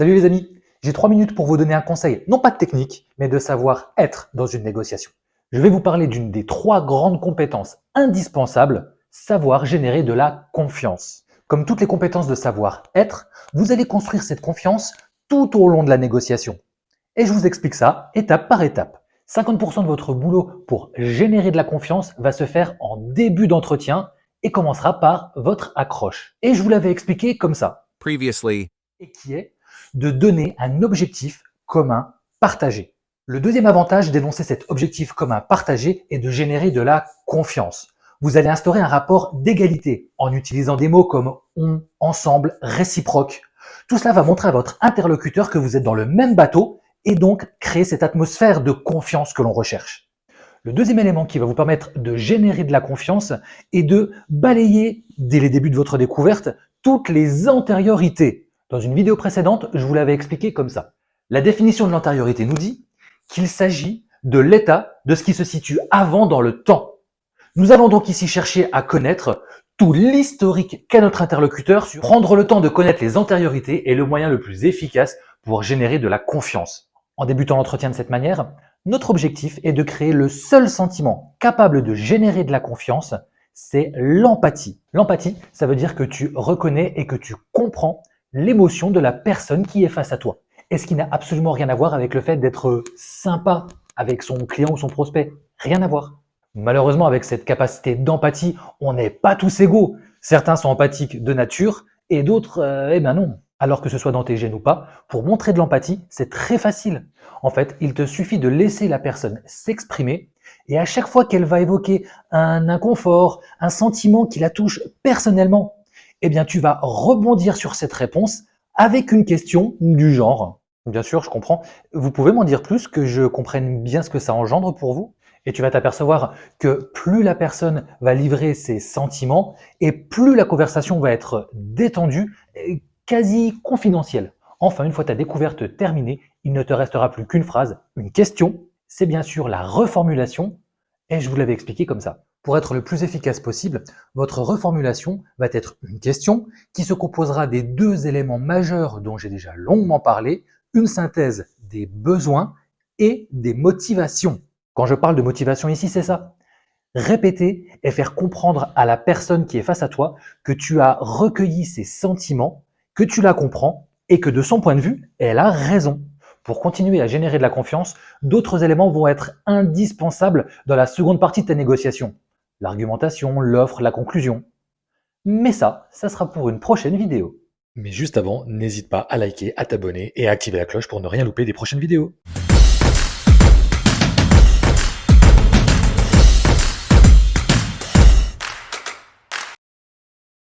Salut les amis, j'ai 3 minutes pour vous donner un conseil, non pas de technique, mais de savoir être dans une négociation. Je vais vous parler d'une des 3 grandes compétences indispensables, savoir générer de la confiance. Comme toutes les compétences de savoir-être, vous allez construire cette confiance tout au long de la négociation. Et je vous explique ça étape par étape. 50% de votre boulot pour générer de la confiance va se faire en début d'entretien et commencera par votre accroche. Et je vous l'avais expliqué comme ça. Previously. Et qui est de donner un objectif commun partagé. Le deuxième avantage d'énoncer cet objectif commun partagé est de générer de la confiance. Vous allez instaurer un rapport d'égalité en utilisant des mots comme on, ensemble, réciproque. Tout cela va montrer à votre interlocuteur que vous êtes dans le même bateau et donc créer cette atmosphère de confiance que l'on recherche. Le deuxième élément qui va vous permettre de générer de la confiance est de balayer, dès les débuts de votre découverte, toutes les antériorités. Dans une vidéo précédente, je vous l'avais expliqué comme ça. La définition de l'antériorité nous dit qu'il s'agit de l'état de ce qui se situe avant dans le temps. Nous allons donc ici chercher à connaître tout l'historique qu'a notre interlocuteur. Prendre le temps de connaître les antériorités est le moyen le plus efficace pour générer de la confiance. En débutant l'entretien de cette manière, notre objectif est de créer le seul sentiment capable de générer de la confiance, c'est l'empathie. L'empathie, ça veut dire que tu reconnais et que tu comprends l'émotion de la personne qui est face à toi. Et ce qui n'a absolument rien à voir avec le fait d'être sympa avec son client ou son prospect. Rien à voir. Malheureusement, avec cette capacité d'empathie, on n'est pas tous égaux. Certains sont empathiques de nature et d'autres, eh ben non. Alors que ce soit dans tes gènes ou pas, pour montrer de l'empathie, c'est très facile. En fait, il te suffit de laisser la personne s'exprimer et à chaque fois qu'elle va évoquer un inconfort, un sentiment qui la touche personnellement, eh bien tu vas rebondir sur cette réponse avec une question du genre. Bien sûr, je comprends. Vous pouvez m'en dire plus, que je comprenne bien ce que ça engendre pour vous? Et tu vas t'apercevoir que plus la personne va livrer ses sentiments et plus la conversation va être détendue, et quasi confidentielle. Enfin, une fois ta découverte terminée, il ne te restera plus qu'une phrase, une question. C'est bien sûr la reformulation et je vous l'avais expliqué comme ça. Pour être le plus efficace possible, votre reformulation va être une question qui se composera des 2 éléments majeurs dont j'ai déjà longuement parlé, une synthèse des besoins et des motivations. Quand je parle de motivation ici, c'est ça. Répéter et faire comprendre à la personne qui est face à toi que tu as recueilli ses sentiments, que tu la comprends et que de son point de vue, elle a raison. Pour continuer à générer de la confiance, d'autres éléments vont être indispensables dans la seconde partie de ta négociation. L'argumentation, l'offre, la conclusion. Mais ça sera pour une prochaine vidéo. Mais juste avant, n'hésite pas à liker, à t'abonner et à activer la cloche pour ne rien louper des prochaines vidéos.